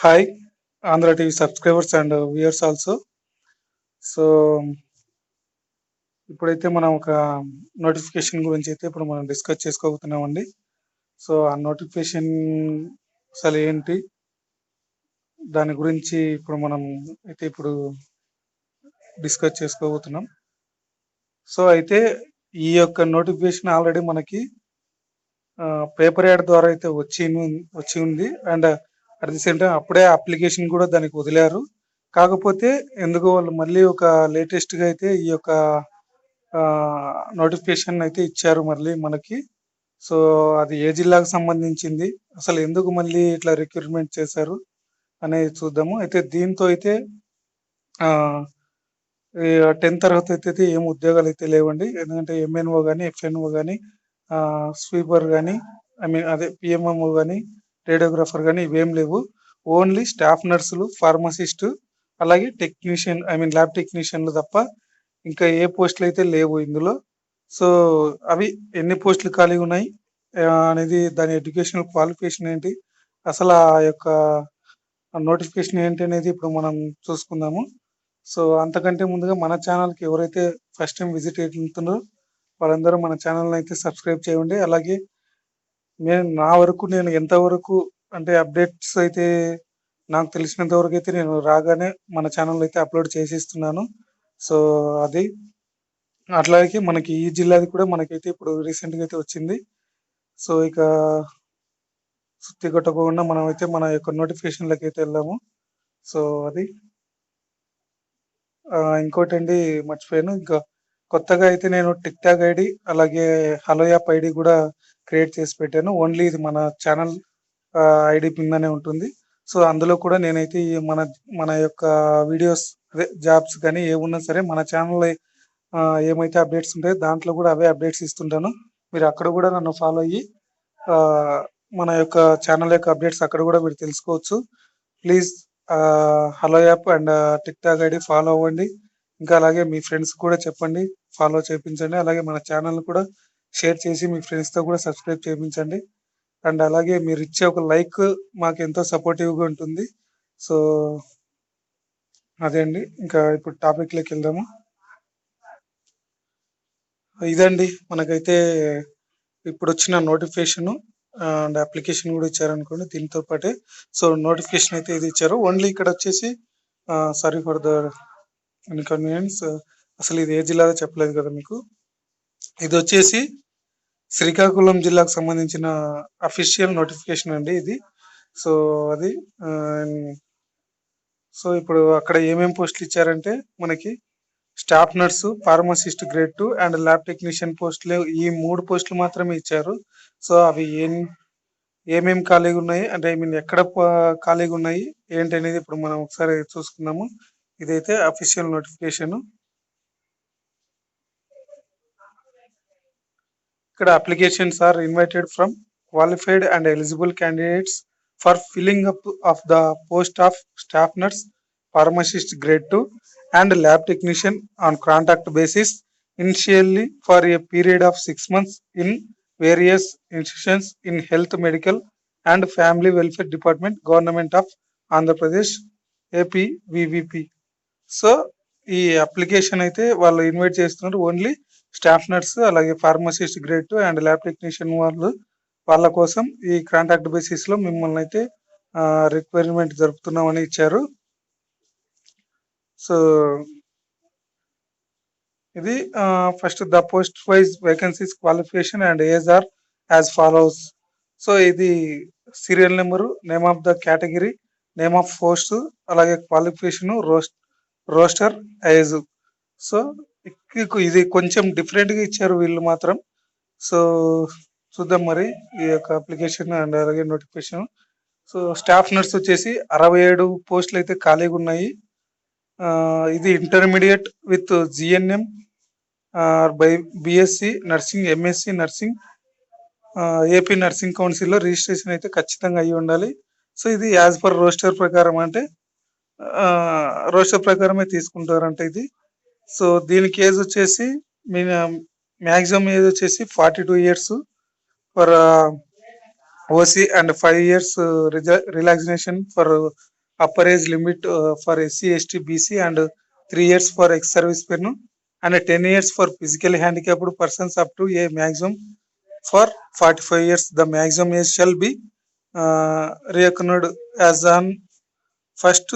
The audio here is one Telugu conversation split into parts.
Hi, Andhra TV subscribers and viewers also. So ఇప్పుడైతే మనం ఒక నోటిఫికేషన్ గురించి అయితే ఇప్పుడు మనం డిస్కస్ చేసుకోబోతున్నామండి. సో ఆ నోటిఫికేషన్ అసలు ఏంటి, దాని గురించి ఇప్పుడు మనం అయితే ఇప్పుడు డిస్కస్ చేసుకోబోతున్నాం. సో అయితే ఈ యొక్క నోటిఫికేషన్ ఆల్రెడీ మనకి పేపర్ యాడ్ ద్వారా అయితే వచ్చి ఉంది. And at the same time అప్పుడే అప్లికేషన్ కూడా దానికి వదిలారు. కాకపోతే ఎందుకో వాళ్ళు మళ్ళీ ఒక లేటెస్ట్ గా అయితే ఈ యొక్క నోటిఫికేషన్ అయితే ఇచ్చారు మళ్ళీ మనకి. సో అది ఏ జిల్లాకు సంబంధించింది, అసలు ఎందుకు మళ్ళీ ఇట్లా రిక్రూట్మెంట్ చేశారు అనేది చూద్దాము. అయితే దీంతో అయితే ఆ 10th తరగతి అయితే ఏం ఉద్యోగాలు అయితే లేవండి. ఎందుకంటే ఎంఎన్ఓ కానీ, ఎఫ్ఎన్ఓ కానీ, స్వీపర్ కానీ, ఐ మీన్ అదే పిఎంఎంఓ కానీ, రేడియోగ్రాఫర్ కానీ ఇవేం లేవు. ఓన్లీ స్టాఫ్ నర్సులు, ఫార్మసిస్ట్, అలాగే టెక్నీషియన్, ఐ మీన్ ల్యాబ్ టెక్నీషియన్లు తప్ప ఇంకా ఏ పోస్టులు అయితే లేవు ఇందులో. సో అవి ఎన్ని పోస్టులు ఖాళీగా ఉన్నాయి అనేది, దాని ఎడ్యుకేషనల్ క్వాలిఫికేషన్ ఏంటి, అసలు ఆ యొక్క నోటిఫికేషన్ ఏంటి అనేది ఇప్పుడు మనం చూసుకుందాము. సో అంతకంటే ముందుగా మన ఛానల్కి ఎవరైతే ఫస్ట్ టైం విజిట్ అవుతున్నారో వాళ్ళందరూ మన ఛానల్ని అయితే సబ్స్క్రైబ్ చేయండి. అలాగే నేను ఎంతవరకు అంటే అప్డేట్స్ అయితే నాకు తెలిసినంత వరకు అయితే నేను రాగానే మన ఛానల్ అయితే అప్లోడ్ చేసిస్తున్నాను. సో అది అట్లాగే మనకి ఈ జిల్లాది కూడా మనకైతే ఇప్పుడు రీసెంట్గా అయితే వచ్చింది. సో ఇక సుత్తి కొట్టకుండా మనం అయితే మన యొక్క నోటిఫికేషన్లకి అయితే వెళ్దాము. సో అది ఇంకోటి అండి, మర్చిపోయాను. ఇంకా కొత్తగా అయితే నేను టిక్ టాక్ ఐడి అలాగే హలో యాప్ ఐడి కూడా క్రియేట్ చేసి పెట్టాను. ఓన్లీ ఇది మన ఛానల్ ఐడి కిందనే ఉంటుంది. సో అందులో కూడా నేనైతే ఈ మన మన యొక్క వీడియోస్, అదే జాబ్స్ కానీ ఏమున్నా సరే మన ఛానల్ ఏమైతే అప్డేట్స్ ఉంటాయో దాంట్లో కూడా అవే అప్డేట్స్ ఇస్తుంటాను. మీరు అక్కడ కూడా నన్ను ఫాలో అయ్యి ఆ, మన యొక్క ఛానల్ యొక్క అప్డేట్స్ అక్కడ కూడా మీరు తెలుసుకోవచ్చు. Please hello app and tick talk ID follow అవ్వండి. ఇంకా అలాగే మీ ఫ్రెండ్స్ కూడా చెప్పండి, ఫాలో చేయించండి. అలాగే మన ఛానల్ కూడా షేర్ చేసి మీ ఫ్రెండ్స్తో కూడా సబ్స్క్రైబ్ చేయించండి. అండ్ అలాగే మీరు ఇచ్చే ఒక లైక్ మాకు ఎంతో సపోర్టివ్గా ఉంటుంది. సో అదే అండి, ఇంకా ఇప్పుడు టాపిక్లోకి వెళ్దాము. ఇదండి మనకైతే ఇప్పుడు వచ్చిన నోటిఫికేషన్ అండ్ అప్లికేషన్ కూడా ఇచ్చారనుకోండి దీంతో పాటే. సో నోటిఫికేషన్ అయితే ఇది ఇచ్చారు. ఓన్లీ ఇక్కడ వచ్చేసి సారీ ఫర్ ద ఇన్కన్వీనియన్స్, అసలు ఇది ఏ జిల్లాలో చెప్పలేదు కదా మీకు. ఇది వచ్చేసి శ్రీకాకుళం జిల్లాకు సంబంధించిన అఫీషియల్ నోటిఫికేషన్ అండి ఇది. సో అది సో ఇప్పుడు అక్కడ ఏమేమి పోస్టులు ఇచ్చారంటే మనకి staff nurse, pharmacist grade 2 and lab technician పోస్టులు, ఈ 3 పోస్టులు మాత్రమే ఇచ్చారు. సో అవి ఏమేమి ఖాళీగా ఉన్నాయి అంటే ఐ మీన్ ఎక్కడ ఖాళీగా ఉన్నాయి ఏంటి అనేది ఇప్పుడు మనం ఒకసారి చూసుకుందాము. ఇదైతే అఫీషియల్ నోటిఫికేషన్. ఇక్కడ applications are invited from qualified and eligible candidates for filling up of the post of staff nurse, pharmacist grade 2 and lab technician on contract basis initially for a period of 6 months in various institutions in health, medical and family welfare department, government of Andhra Pradesh, APVVP. So ఈ అప్లికేషన్ అయితే వాళ్ళు ఇన్వైట్ చేస్తున్నారు ఓన్లీ స్టాఫ్ నర్స్ అలాగే pharmacist grade 2 and lab technician వాళ్ళ కోసం ఈ కాంట్రాక్ట్ బేసిస్ లో మిమ్మల్ని అయితే రిక్వైర్మెంట్ జరుపుతున్నామని ఇచ్చారు. సో ఇది first the post wise vacancies qualification and age are as follows. So ఇది serial number, name of the category, name of post, అలాగే క్వాలిఫికేషన్, రోస్టర్, ఏజ్. సో ఇది కొంచెం డిఫరెంట్గా ఇచ్చారు వీళ్ళు మాత్రం. సో చూద్దాం మరి ఈ యొక్క అప్లికేషన్ అండ్ అలాగే నోటిఫికేషన్. సో స్టాఫ్ నర్స్ వచ్చేసి 67 పోస్టులు అయితే ఖాళీగా ఉన్నాయి. ఇది intermediate with GNM by BSc nursing, MSc nursing, AP nursing కౌన్సిల్లో రిజిస్ట్రేషన్ అయితే ఖచ్చితంగా అయ్యి ఉండాలి. సో ఇది యాజ్ పర్ రోస్టర్ ప్రకారం, అంటే రోస్టర్ ప్రకారమే తీసుకుంటారంట ఇది. సో దీనికి ఏజ్ వచ్చేసి మ్యాక్సిమం ఏజ్ వచ్చేసి 42 years for OC and 5 years relaxation for upper age limit for SC, ST, BC and 3 years for ex-servicemen and 10 years for physically handicapped persons up to a maximum for 45 years. The maximum age shall be reckoned as on 1st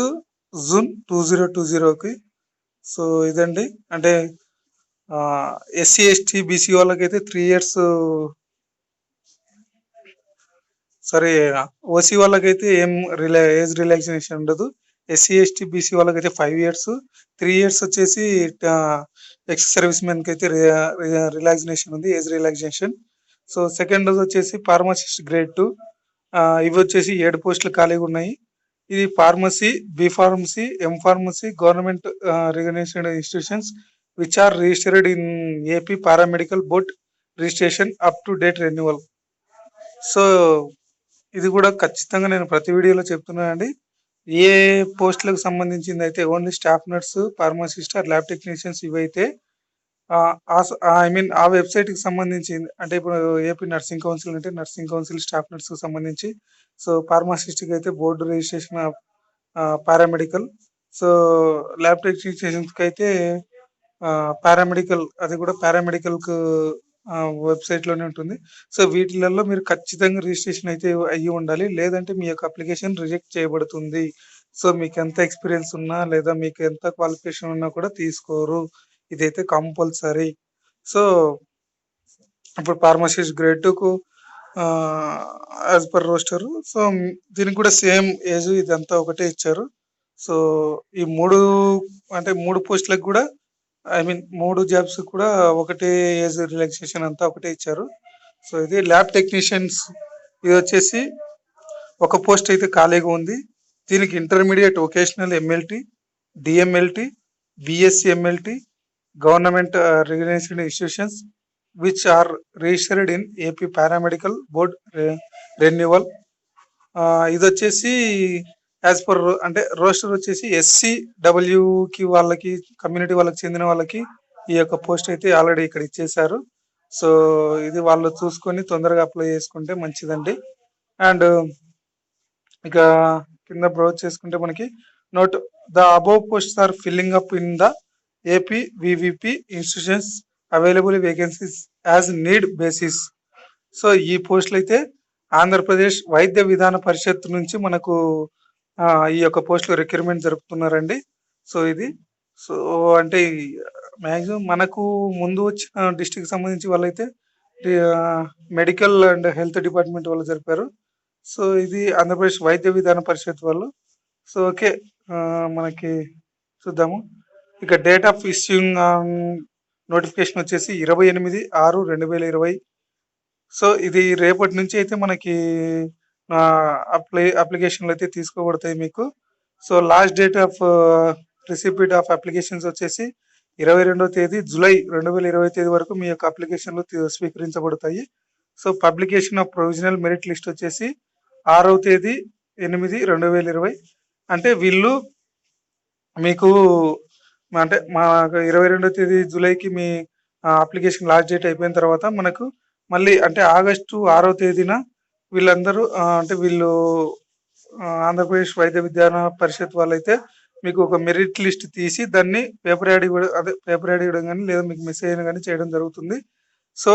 June 2020కి. సో ఇదండి, అంటే SC, ST, BC వాళ్ళకైతే 3 years, సారీ ఓసీ వాళ్ళకైతే ఏం ఏజ్ రిలాక్సేషన్ ఉండదు. SC, ST, BC వాళ్ళకైతే 5 years, 3 years వచ్చేసి ఎక్స్ సర్వీస్ మెన్ కి అయితే రిలాక్సేషన్ ఉంది, ఏజ్ రిలాక్సేషన్. సో సెకండ్ వచ్చేసి ఫార్మసిస్ట్ గ్రేడ్ 2, ఇవి వచ్చేసి 7 పోస్టులు ఖాళీగా ఉన్నాయి. ఇది pharmacy, B pharmacy, M pharmacy, government recognised institutions which are registered in AP paramedical board registration up to date renewal. So ఇది కూడా ఖచ్చితంగా నేను ప్రతి వీడియోలో చెప్తున్నానండి. ఏ పోస్టులకు సంబంధించింది అయితే only staff nurse, pharmacist or lab technicians ఇవైతే ఐ మీన్ ఆ వెబ్సైట్ కి సంబంధించింది, అంటే ఇప్పుడు ఏపీ నర్సింగ్ కౌన్సిల్ అంటే నర్సింగ్ కౌన్సిల్ స్టాఫ్ నర్స్ కి సంబంధించి, సో ఫార్మసిస్ట్ కి అయితే board registration paramedical, so lab technicians కి అయితే పారామెడికల్, అది కూడా పారామెడికల్ కు వెబ్సైట్ లోనే ఉంటుంది. సో వీటిలలో మీరు ఖచ్చితంగా రిజిస్ట్రేషన్ అయితే అయ్యి ఉండాలి, లేదంటే మీ యొక్క అప్లికేషన్ రిజెక్ట్ చేయబడుతుంది. సో మీకు ఎంత ఎక్స్పీరియన్స్ ఉన్నా లేదా మీకు ఎంత క్వాలిఫికేషన్ ఉన్నా కూడా తీసుకోరు, ఇదైతే కంపల్సరీ. సో ఇప్పుడు ఫార్మసిస్ట్ గ్రేడ్ 2కు యాజ్ పర్ రోస్టర్, సో దీనికి కూడా సేమ్ ఏజ్ ఇదంతా ఒకటే ఇచ్చారు. సో ఈ 3 పోస్టులకు కూడా ఐ మీన్ 3 జాబ్స్ కూడా ఒకటే ఏజ్ రిలాక్సేషన్ అంతా ఒకటే ఇచ్చారు. సో ఇది ల్యాబ్ టెక్నీషియన్స్, ఇది వచ్చేసి ఒక పోస్ట్ అయితే ఖాళీగా ఉంది. దీనికి intermediate vocational MLT, DMLT, BSc MLT, government recognised institutions which are registered in AP paramedical board renewal. ఇది వచ్చేసి యాజ్ పర్ అంటే రోస్టర్ వచ్చేసి SCWకి వాళ్ళకి, కమ్యూనిటీ వాళ్ళకి చెందిన వాళ్ళకి ఈ యొక్క పోస్ట్ అయితే ఆల్రెడీ ఇక్కడ ఇచ్చేసారు. సో ఇది వాళ్ళు చూసుకొని తొందరగా అప్లై చేసుకుంటే మంచిదండి. అండ్ ఇక కింద బ్రౌజ్ చేసుకుంటే మనకి note the above posts are filling up in the AP VVP institutions available vacancies as need basis. So ఈ పోస్టులు అయితే ఆంధ్రప్రదేశ్ వైద్య విధాన పరిషత్ నుంచి మనకు ఈ యొక్క పోస్టులు రిక్రూట్మెంట్ జరుపుతున్నారండి. సో ఇది సో అంటే మ్యాక్సిమం మనకు ముందు వచ్చిన డిస్టిక్ సంబంధించి వాళ్ళైతే మెడికల్ అండ్ హెల్త్ డిపార్ట్మెంట్ వాళ్ళు జరిపారు. సో ఇది ఆంధ్రప్రదేశ్ వైద్య విధాన పరిషత్ వాళ్ళు. సో ఓకే, మనకి చూద్దాము. ఇక డేట్ ఆఫ్ ఇష్యూయింగ్ నోటిఫికేషన్ వచ్చేసి 28/6/2020. సో ఇది రేపటి నుంచి అయితే మనకి అప్లికేషన్లు అయితే తీసుకోబడతాయి మీకు. So last date of receipt of applications వచ్చేసి 22వ తేదీ జూలై 2020 వరకు మీ యొక్క అప్లికేషన్లు స్వీకరించబడతాయి. So publication of provisional merit list వచ్చేసి 6వ తేదీ 8/2020. అంటే వీళ్ళు మీకు అంటే మా 22వ తేదీ జూలైకి మీ అప్లికేషన్ లాస్ట్ డేట్ అయిపోయిన తర్వాత మనకు మళ్ళీ అంటే ఆగస్టు 6వ తేదీన వీళ్ళందరూ అంటే వీళ్ళు ఆంధ్రప్రదేశ్ వైద్య విధాన పరిషత్ వాళ్ళైతే మీకు ఒక మెరిట్ లిస్ట్ తీసి దాన్ని పేపర్ యాడ్ ఇవ్వడం కానీ లేదా మీకు మెసేజ్ కానీ చేయడం జరుగుతుంది. సో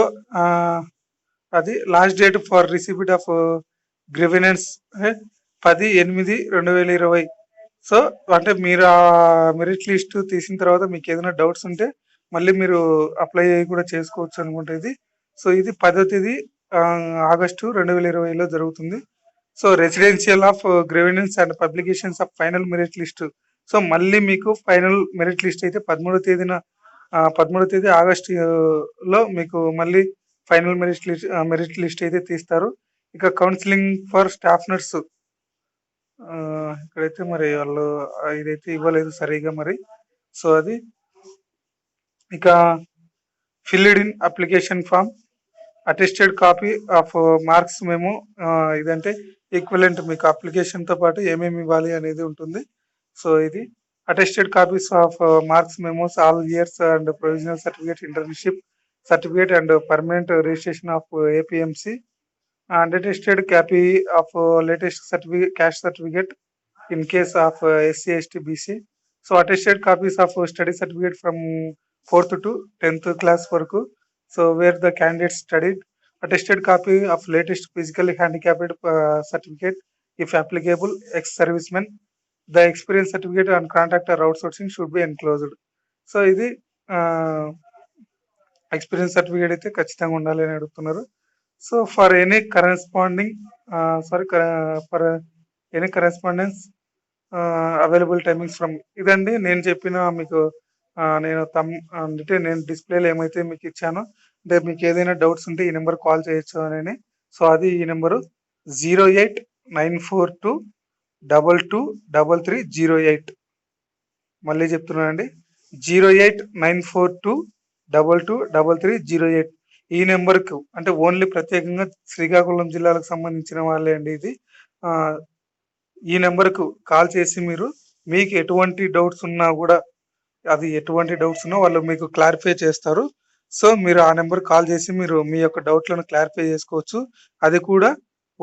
అది last date for receipt of grievance 10/8/2020. So అంటే మీరు ఆ మెరిట్ లిస్ట్ తీసిన తర్వాత మీకు ఏదైనా డౌట్స్ ఉంటే మళ్ళీ మీరు అప్లై కూడా చేసుకోవచ్చు అనుకుంటే ఇది. సో ఇది 10వ తేదీ ఆగస్టు 2020లో జరుగుతుంది. So residential of grievance and publications of final merit list. So మళ్ళీ మీకు ఫైనల్ మెరిట్ లిస్ట్ అయితే 13వ తేదీ ఆగస్టులో మీకు మళ్ళీ ఫైనల్ మెరిట్ లిస్ట్ అయితే తీస్తారు. ఇక కౌన్సిలింగ్ ఫర్ స్టాఫ్ నర్స్ ఇక్కడైతే మరి వాళ్ళు ఇదైతే ఇవ్వలేదు సరిగా మరి. సో అది ఇక filled in application form, attested copy of marks memo, ఇదంటే ఈక్వలెంట్ మీకు అప్లికేషన్ తో పాటు ఏమేమి ఇవ్వాలి అనేది ఉంటుంది. సో ఇది attested copies of marks memos all years and provisional certificate, internship certificate and permanent registration of APMC. Unattested copy of latest certificate, caste certificate in case of SC, ST, BC. So attested copies of study certificate from 4th to 10th class వరకు. So where the candidate studied. Attested copy of latest physically handicapped certificate, if applicable, ex-serviceman. The experience certificate and contractor outsourcing should be enclosed. So ఇది ఎక్స్పీరియన్స్ సర్టిఫికేట్ అయితే ఖచ్చితంగా ఉండాలి అని అడుగుతున్నారు. So for any corresponding for any correspondence available timings from. ఇదండి నేను చెప్పిన మీకు నేను అంటే నేను డిస్ప్లేలో ఏమైతే మీకు ఇచ్చానో, అంటే మీకు ఏదైనా డౌట్స్ ఉంటే ఈ నెంబర్ కాల్ చేయొచ్చు అని. సో అది ఈ నెంబరు 08942223308. మళ్ళీ చెప్తున్నానండి, 08942223308. ఈ నెంబర్కు అంటే ఓన్లీ ప్రత్యేకంగా శ్రీకాకుళం జిల్లాలకు సంబంధించిన వాళ్ళే అండి ఇది. ఈ నెంబర్కు కాల్ చేసి మీకు ఎటువంటి డౌట్స్ ఉన్నా కూడా, అది ఎటువంటి డౌట్స్ ఉన్నా వాళ్ళు మీకు క్లారిఫై చేస్తారు. సో మీరు ఆ నెంబర్ కాల్ చేసి మీ యొక్క డౌట్లను క్లారిఫై చేసుకోవచ్చు. అది కూడా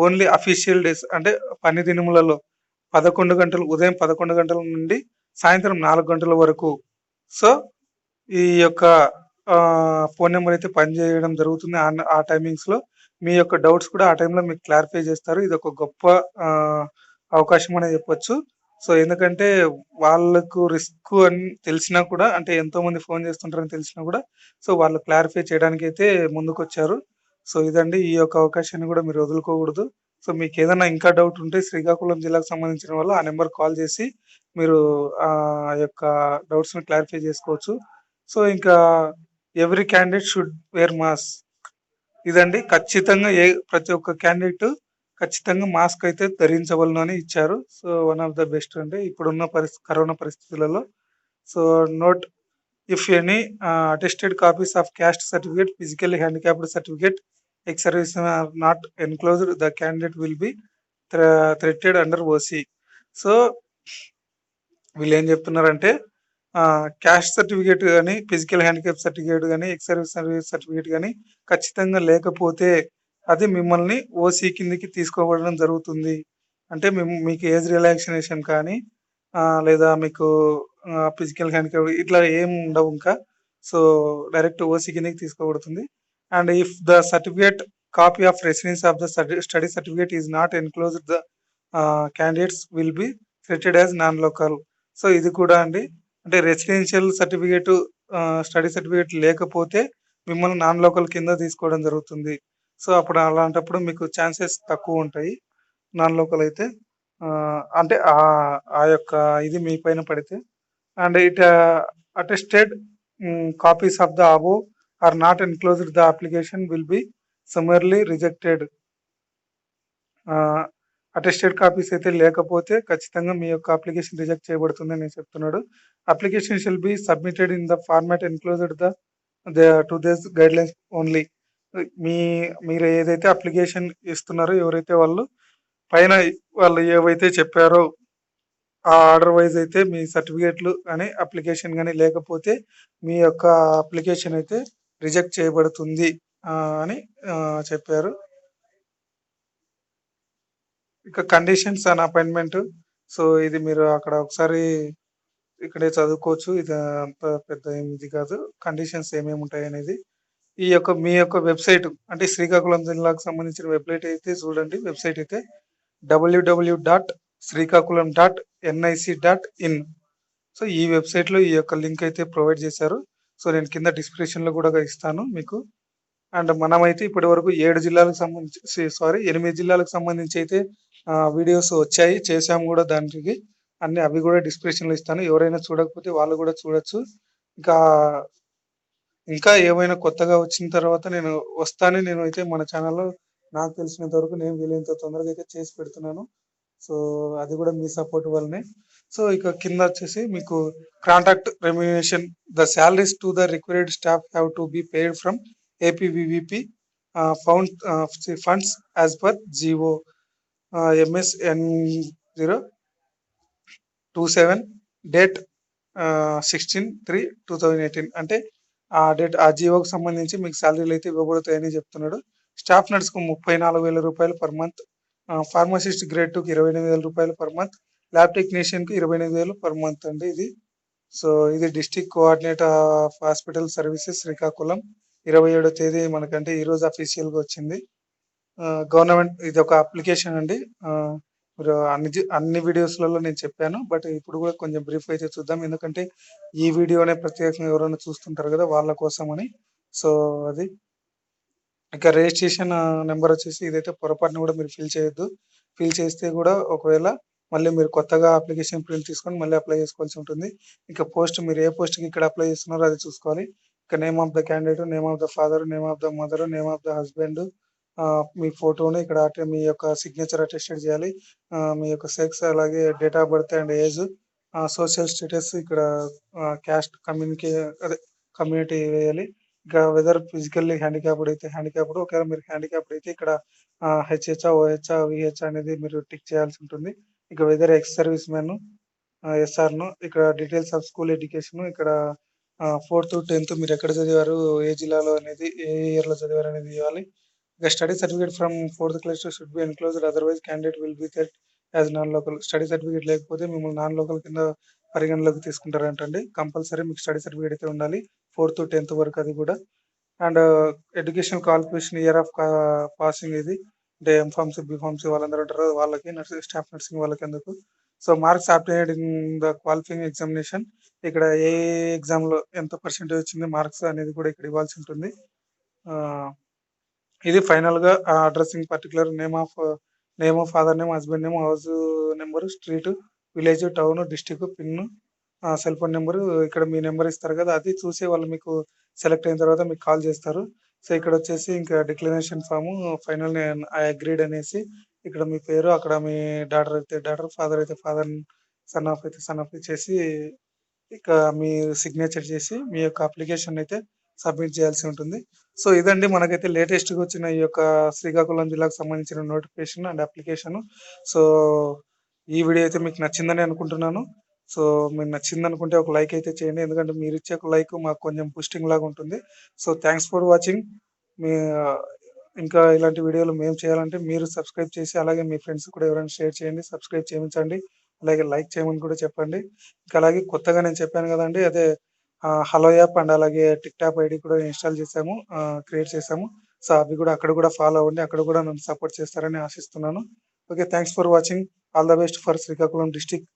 ఓన్లీ అఫీషియల్ డేస్, అంటే పని దినములలో 11 గంటలు, ఉదయం 11 గంటల నుండి సాయంత్రం 4 గంటల వరకు. సో ఈ యొక్క ఫోన్ నెంబర్ అయితే పనిచేయడం జరుగుతుంది. ఆ టైమింగ్స్లో మీ యొక్క డౌట్స్ కూడా ఆ టైంలో మీకు క్లారిఫై చేస్తారు. ఇది ఒక గొప్ప అవకాశం అనే చెప్పొచ్చు. సో ఎందుకంటే వాళ్ళకు రిస్క్ అని తెలిసినా కూడా, అంటే ఎంతో మంది ఫోన్ చేస్తుంటారని తెలిసినా కూడా, సో వాళ్ళు క్లారిఫై చేయడానికి అయితే ముందుకు వచ్చారు. సో ఇదండి, ఈ యొక్క అవకాశాన్ని కూడా మీరు వదులుకోకూడదు. సో మీకు ఏదైనా ఇంకా డౌట్ ఉంటే శ్రీకాకుళం జిల్లాకు సంబంధించిన వాళ్ళు ఆ నెంబర్ కాల్ చేసి మీరు ఆ యొక్క డౌట్స్ని క్లారిఫై చేసుకోవచ్చు. సో ఇంకా every candidate should wear mask. ఇదండి, ఖచ్చితంగా ప్రతి ఒక్క క్యాండిడేట్ ఖచ్చితంగా మాస్క్ అయితే ధరించవలను అని ఇచ్చారు. So one of the best అంటే ఇప్పుడున్న కరోనా పరిస్థితులలో. So note, if any attested copies of caste certificate, physically handicapped certificate, ex service are not enclosed, the candidate will be treated under OC. So వీళ్ళు ఏం చెప్తున్నారంటే, క్యాస్ట్ సర్టిఫికేట్ కానీ, ఫిజికల్ హ్యాండిక్యాప్ సర్టిఫికేట్ కానీ, ఎక్స్ సర్వీస్ సర్టిఫికేట్ కానీ ఖచ్చితంగా లేకపోతే అది మిమ్మల్ని ఓసీ కిందికి తీసుకోవడం జరుగుతుంది. అంటే మీకు ఏజ్ రిలాక్సేషన్ కానీ లేదా మీకు ఫిజికల్ హ్యాండిక్యాప్ ఇట్లా ఏం ఉండవు ఇంకా. సో డైరెక్ట్ ఓసీ కిందకి తీసుకోబడుతుంది. And if the certificate copy of residence of the study certificate is not enclosed, the candidates will be treated as non local. So ఇది కూడా అండి, అంటే రెసిడెన్షియల్ సర్టిఫికేట్, స్టడీ సర్టిఫికేట్ లేకపోతే మిమ్మల్ని నాన్ లోకల్ కింద తీసుకోవడం జరుగుతుంది. సో అప్పుడు అలాంటప్పుడు మీకు ఛాన్సెస్ తక్కువ ఉంటాయి నాన్ లోకల్ అయితే, అంటే ఆ యొక్క ఇది మీ పైన పడితే. And it attested copies of the above are not enclosed, the application will be summarily rejected. Attested copies అయితే లేకపోతే ఖచ్చితంగా మీ యొక్క అప్లికేషన్ రిజెక్ట్ చేయబడుతుంది అని చెప్తున్నాడు. Application షిల్ be submitted in the format enclosed to this guide lines only. మీరు ఏదైతే అప్లికేషన్ ఇస్తున్నారో, ఎవరైతే వాళ్ళు పైన వాళ్ళు ఏవైతే చెప్పారో ఆ ఆర్డర్ వైజ్ అయితే మీ సర్టిఫికేట్లు కానీ అప్లికేషన్ కానీ లేకపోతే మీ యొక్క అప్లికేషన్ అయితే రిజెక్ట్ చేయబడుతుంది అని చెప్పారు. ఇక కండిషన్స్ అండ్ అపాయింట్మెంట్. సో ఇది మీరు అక్కడ ఒకసారి ఇక్కడే చదువుకోవచ్చు. ఇది అంత పెద్ద ఇది కాదు. కండిషన్స్ ఏమేమి ఉంటాయి అనేది మీ యొక్క వెబ్సైట్, అంటే శ్రీకాకుళం జిల్లాకు సంబంధించిన వెబ్సైట్ అయితే చూడండి. వెబ్సైట్ అయితే www.srikakulam.nic.in. సో ఈ వెబ్సైట్లో ఈ యొక్క లింక్ అయితే ప్రొవైడ్ చేశారు. సో నేను కింద డిస్క్రిప్షన్లో కూడా ఇస్తాను మీకు. అండ్ మనమైతే ఇప్పటి వరకు 8 జిల్లాలకు సంబంధించి 8 జిల్లాలకు సంబంధించి అయితే వీడియోస్ వచ్చాయి, చేసాము కూడా. దానికి అవి కూడా డిస్క్రిప్షన్లో ఇస్తాను. ఎవరైనా చూడకపోతే వాళ్ళు కూడా చూడొచ్చు. ఇంకా ఏమైనా కొత్తగా వచ్చిన తర్వాత నేను అయితే మన ఛానల్లో నాకు తెలిసినంత వరకు నేను వీలైనంత తొందరగా అయితే చేసి పెడుతున్నాను. సో అది కూడా మీ సపోర్ట్ వల్లనే. సో ఇక కింద వచ్చేసి మీకు contract remuneration, the salaries to the required staff have to be paid from APVVP funds as per GO MSN027 date 16/3/2018. అంటే ఆ జీవోకి సంబంధించి మీకు శాలరీలు అయితే ఇవ్వబడతాయని చెప్తున్నాడు. స్టాఫ్ నర్స్‌కు రూ. 34,000 పర్ మంత్. ఫార్మసిస్ట్ గ్రేడ్ 2కి రూ. 28,000 పర్ మంత్. ల్యాబ్ టెక్నీషియన్‌కి 28,000 పర్ మంత్ అండి ఇది. సో, ఇది district coordinator of hospital services Srikakulam. 27వ తేదీ మనకంటే ఈరోజు అఫీషియల్‌గా వచ్చింది. గవర్నమెంట్ ఇదొక అప్లికేషన్ అండి. మీరు అన్ని వీడియోస్‌లలో నేను చెప్పాను. బట్ ఇప్పుడు గూడా కొంచెం బ్రీఫ్‌గా అయితే చూద్దాం. ఎందుకంటే ఈ వీడియోనే ప్రత్యేకంగా ఎవరైనా చూస్తుంటారు గదా! వాళ్ళ కోసమని. సో, అది. ఇక రిజిస్ట్రేషన్ నంబర్ వచ్చేసి ఇదైతే పొరపాటున గూడా మీరు ఫిల్ చేయొద్దు. ఫిల్ చేస్తే గూడా ఒకవేళ మళ్ళీ మీరు కొత్తగా అప్లికేషన్ ప్రింట్ తీసుకొని మళ్ళీ అప్లై చేసుకోవాల్సి ఉంటుంది. ఇక పోస్ట్ మీరు ఏ పోస్ట్‌కి ఇక్కడ అప్లై చేస్తున్నారో అది చూసుకోవాలి. ఇక name of the candidate, name of the father, name of the mother, name of the husband, మీ ఫోటోని ఇక్కడ మీ యొక్క సిగ్నేచర్ అటెస్టెడ్ చేయాలి. మీ యొక్క సెక్స్ అలాగే date of birth and age, social status ఇక్కడ క్యాస్ట్ అదే కమ్యూనిటీ వేయాలి. ఇంకా వెదర్ ఫిజికల్లీ హ్యాండిక్యాప్డ్ అయితే హ్యాండిక్యాప్డ్. ఒకవేళ మీరు హ్యాండిక్యాప్డ్ అయితే ఇక్కడ హెచ్‌హెచ్చా, ఓహెచ్చా, వీహెచ్ అనేది మీరు టిక్ చేయాల్సి ఉంటుంది. ఇక వెదర్ ఎక్స్ సర్వీస్ మ్యాన్, ఎస్ఆర్‌నో. ఇక్కడ డీటెయిల్స్ ఆఫ్ స్కూల్ ఎడ్యుకేషన్ ఇక్కడ 4-10 మీరు ఎక్కడ చదివారు, ఏ జిల్లాలో అనేది, ఏ ఇయర్‌లో చదివారు అనేది ఇవ్వాలి. ఇక study certificate from 4థ్ class should be enclosed otherwise candidate will B థెట్ as non local. Study certificate లేకపోతే మిమ్మల్ని నాన్ లోకల్ కింద పరిగణలోకి తీసుకుంటారంటండి. కంపల్సరీ మీకు స్టడీ సర్టిఫికేట్ అయితే ఉండాలి. 4-10 వరకు అది కూడా. And educational qualification year of passing ఇది. అంటే ఎంఫార్మసీ, బీఫార్మసీ వాళ్ళందరూ ఉంటారు కదా! వాళ్ళకి, staff nursing వాళ్ళకెందుకు. So, marks obtained in the qualifying examination. ఇక్కడ ఏ ఎగ్జామ్‌లో ఎంత పర్సెంటేజ్ వచ్చింది మార్క్స్ అనేది కూడా ఇక్కడ ఇవ్వాల్సి ఉంటుంది. ఆహ్, ఇది ఫైనల్‌గా addressing particular name of father name, husband name, house number, street, village, town, district, pin, cell phone number. ఇక్కడ మీ నంబర్ ఇస్తారు కదా! అది చూసి వాళ్ళు మీకు సెలెక్ట్ అయిన తర్వాత మీకు కాల్ చేస్తారు. సో, ఇక్కడొచ్చేసి ఇంకా declaration form final I agreed అనేసి ఇక్కడ మీ పేరు, అక్కడ మీ డాటర్ అయితే డాటర్, ఫాదర్ అయితే ఫాదర్, సన్ ఆఫ్ అయితే సన్ ఆఫ్ ఇచ్చేసి ఇక మీ సిగ్నేచర్ చేసి మీ యొక్క అప్లికేషన్ అయితే సబ్మిట్ చేయాల్సి ఉంటుంది. సో, ఇదండి మనకైతే లేటెస్ట్‌గా వచ్చిన ఈ యొక్క శ్రీకాకుళం జిల్లాకు సంబంధించిన నోటిఫికేషన్ అండ్ అప్లికేషను. సో, ఈ వీడియో అయితే మీకు నచ్చిందని అనుకుంటున్నాను. సో, మీకు నచ్చిందనుకుంటే ఒక లైక్ అయితే చేయండి. ఎందుకంటే మీరిచ్చే ఒక లైక్ మాకు కొంచెం బూస్టింగ్ లాగా ఉంటుంది. So, thanks for watching. మీ ఇంకా ఇలాంటి వీడియోలు మేము చేయాలంటే మీరు సబ్స్క్రైబ్ చేసి అలాగే మీ ఫ్రెండ్స్ కూడా ఎవరైనా షేర్ చేయండి. సబ్స్క్రైబ్ చేయించండి. అలాగే లైక్ చేయమని కూడా చెప్పండి. ఇంకా అలాగే కొత్తగా నేను చెప్పాను గదండీ! అదే హలో యాప్ అండ్ అలాగే టిక్ టాక్ ఐడీ కూడా ఇన్‌స్టాల్ చేశాము. క్రియేట్ చేశాము. సో, అవి కూడా అక్కడ కూడా ఫాలో అవ్వండి. అక్కడ కూడా నన్ను సపోర్ట్ చేస్తారని ఆశిస్తున్నాను. Okay. Thanks for watching. All the best for Srikakulam district.